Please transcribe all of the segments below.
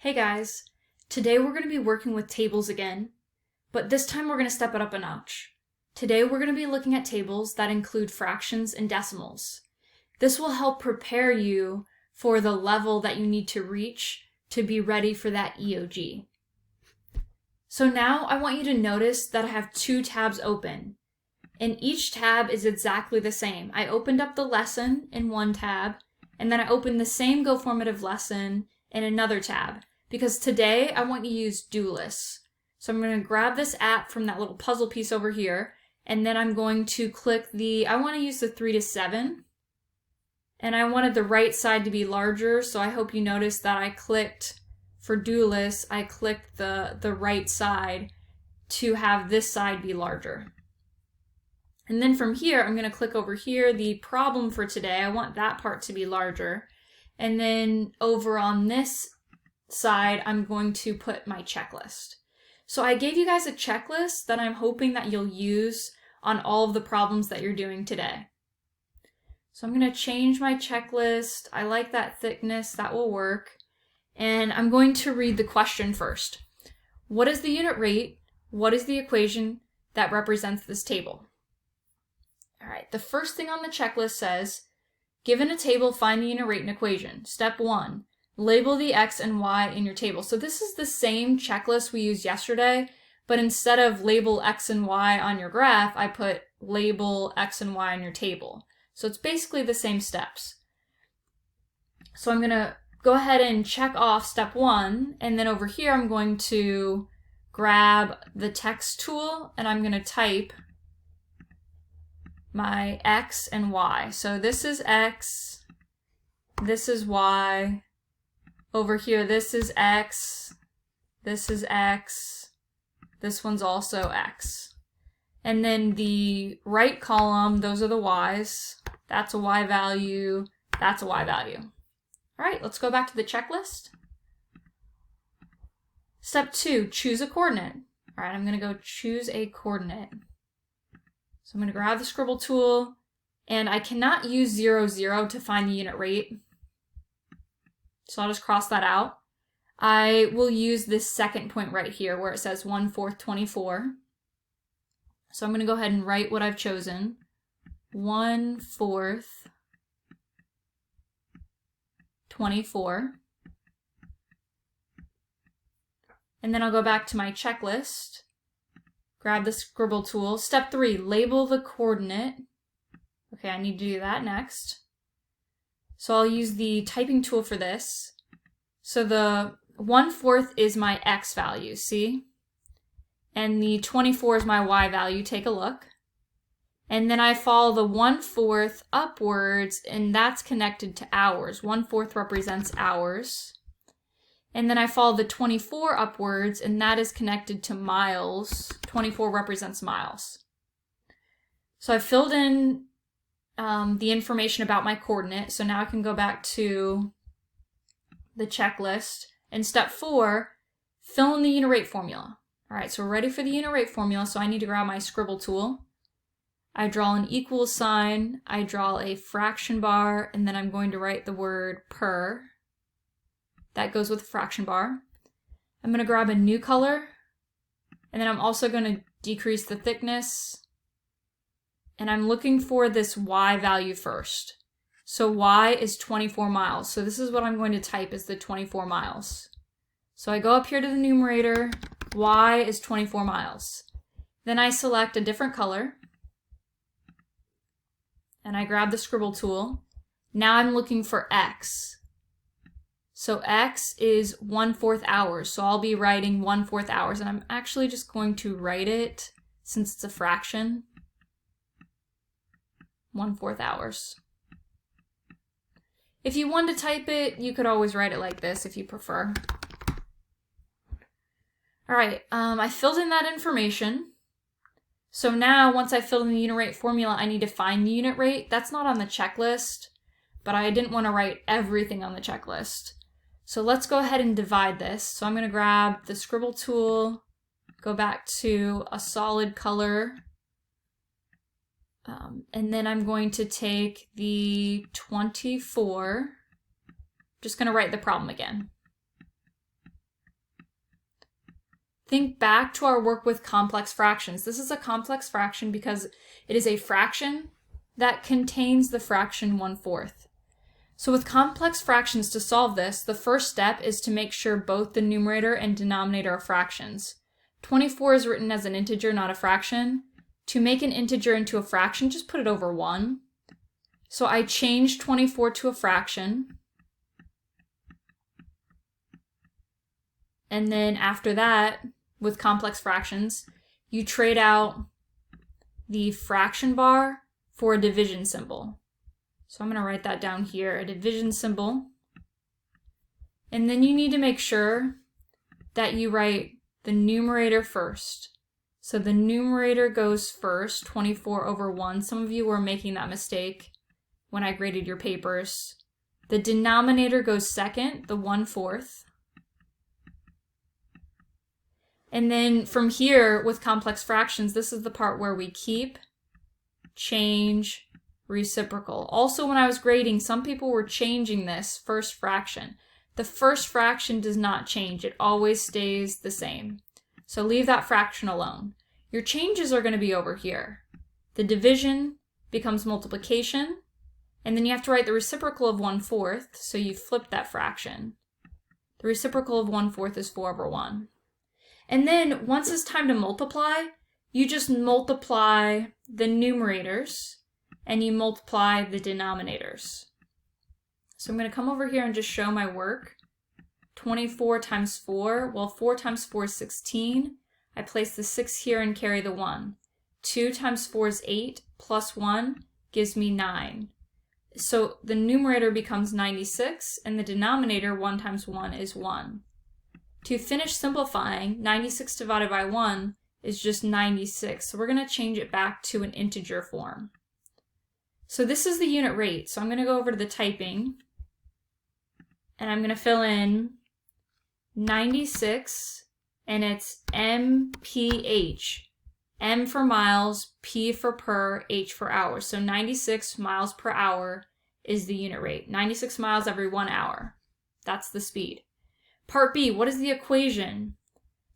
Hey guys, today we're going to be working with tables again, but this time we're going to step it up a notch. Today we're going to be looking at tables that include fractions and decimals. This will help prepare you for the level that you need to reach to be ready for that EOG. So now I want you to notice that I have two tabs open, and each tab is exactly the same. I opened up the lesson in one tab, and then I opened the same Go Formative lesson in another tab. Because today I want you to use do lists. So I'm going to grab this app from that little puzzle piece over here, and then I'm going to click I want to use the 3 to 7, and I wanted the right side to be larger, so I hope you noticed that I clicked, for do lists, I clicked the right side to have this side be larger. And then from here, I'm going to click over here, the problem for today, I want that part to be larger. And then over on this side, I'm going to put my checklist. So I gave you guys a checklist that I'm hoping that you'll use on all of the problems that you're doing today. So I'm going to change my checklist. I like that thickness, that will work. And I'm going to read the question first. What is the unit rate? What is the equation that represents this table? All right, the first thing on the checklist says, given a table, find the unit rate and equation. Step 1. Label the X and Y in your table. So this is the same checklist we used yesterday, but instead of label X and Y on your graph, I put label X and Y on your table. So it's basically the same steps. So I'm going to go ahead and check off step 1, and then over here I'm going to grab the text tool and I'm going to type my X and Y. So this is X, this is Y. Over here, this is X, this is X, this one's also X. And then the right column, those are the Y's. That's a Y value, that's a Y value. All right, let's go back to the checklist. Step 2, choose a coordinate. All right, I'm gonna go choose a coordinate. So I'm gonna grab the scribble tool, and I cannot use 0, 0 to find the unit rate. So I'll just cross that out. I will use this second point right here where it says 1/4 24. So I'm going to go ahead and write what I've chosen. 1/4 24. And then I'll go back to my checklist, grab the scribble tool. Step 3, label the coordinate. Okay, I need to do that next. So I'll use the typing tool for this. So the 1/4 is my X value, see? And the 24 is my Y value, take a look. And then I follow the 1/4 upwards, and that's connected to hours. 1/4 represents hours. And then I follow the 24 upwards, and that is connected to miles. 24 represents miles. So I filled in the information about my coordinate. So now I can go back to the checklist. And step 4, fill in the unit rate formula. All right, so we're ready for the unit rate formula. So I need to grab my scribble tool. I draw an equal sign. I draw a fraction bar, and then I'm going to write the word per. That goes with the fraction bar. I'm going to grab a new color, and then I'm also going to decrease the thickness. And I'm looking for this Y value first. So Y is 24 miles. So this is what I'm going to type as the 24 miles. So I go up here to the numerator, Y is 24 miles. Then I select a different color, and I grab the scribble tool. Now I'm looking for X. So X is 1/4 hours. So I'll be writing 1/4 hours, and I'm actually just going to write it, since it's a fraction, 1/4 hours. If you want to type it, you could always write it like this if you prefer. All right, I filled in that information. So now, once I filled in the unit rate formula, I need to find the unit rate. That's not on the checklist, but I didn't want to write everything on the checklist. So let's go ahead and divide this. So I'm going to grab the scribble tool, go back to a solid color, and then I'm going to take the 24, just going to write the problem again. think back to our work with complex fractions. This is a complex fraction because it is a fraction that contains the fraction 1/4. So with complex fractions, to solve this, the first step is to make sure both the numerator and denominator are fractions. 24 is written as an integer, not a fraction. To make an integer into a fraction, just put it over 1. So I changed 24 to a fraction. And then after that, with complex fractions, you trade out the fraction bar for a division symbol. So I'm going to write that down here, a division symbol. And then you need to make sure that you write the numerator first. So the numerator goes first, 24 over 1. Some of you were making that mistake when I graded your papers. The denominator goes second, the 1/4. And then from here, with complex fractions, this is the part where we keep, change, reciprocal. Also, when I was grading, some people were changing this first fraction. The first fraction does not change. It always stays the same. So leave that fraction alone. Your changes are going to be over here. The division becomes multiplication, and then you have to write the reciprocal of 1/4, so you flip that fraction. The reciprocal of 1/4 is 4 over 1. And then once it's time to multiply, you just multiply the numerators and you multiply the denominators. So I'm going to come over here and just show my work. 24 times 4, well, 4 times 4 is 16. I place the 6 here and carry the 1. 2 times 4 is 8, plus 1 gives me 9. So the numerator becomes 96, and the denominator, 1 times 1, is 1. To finish simplifying, 96 divided by 1 is just 96. So we're going to change it back to an integer form. So this is the unit rate. So I'm going to go over to the typing, and I'm going to fill in 96, and it's mph. M for miles, P for per, H for hour. So 96 miles per hour is the unit rate. 96 miles every 1 hour. That's the speed. Part B, what is the equation?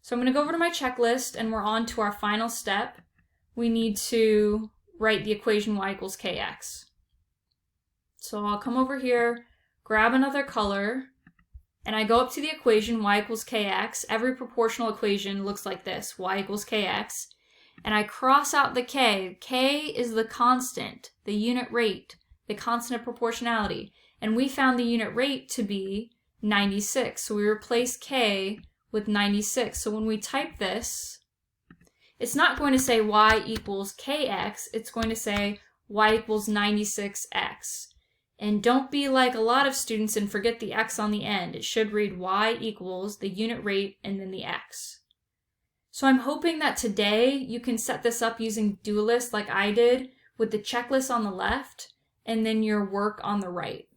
So I'm going to go over to my checklist, and we're on to our final step. We need to write the equation y equals kx. So I'll come over here, grab another color, and I go up to the equation y equals kx. Every proportional equation looks like this, y equals kx. And I cross out the k. K is the constant, the unit rate, the constant of proportionality. And we found the unit rate to be 96. So we replace k with 96. So when we type this, it's not going to say y equals kx. It's going to say y equals 96x. And don't be like a lot of students and forget the x on the end. It should read y equals the unit rate and then the x. So I'm hoping that today you can set this up using do list like I did with the checklist on the left and then your work on the right.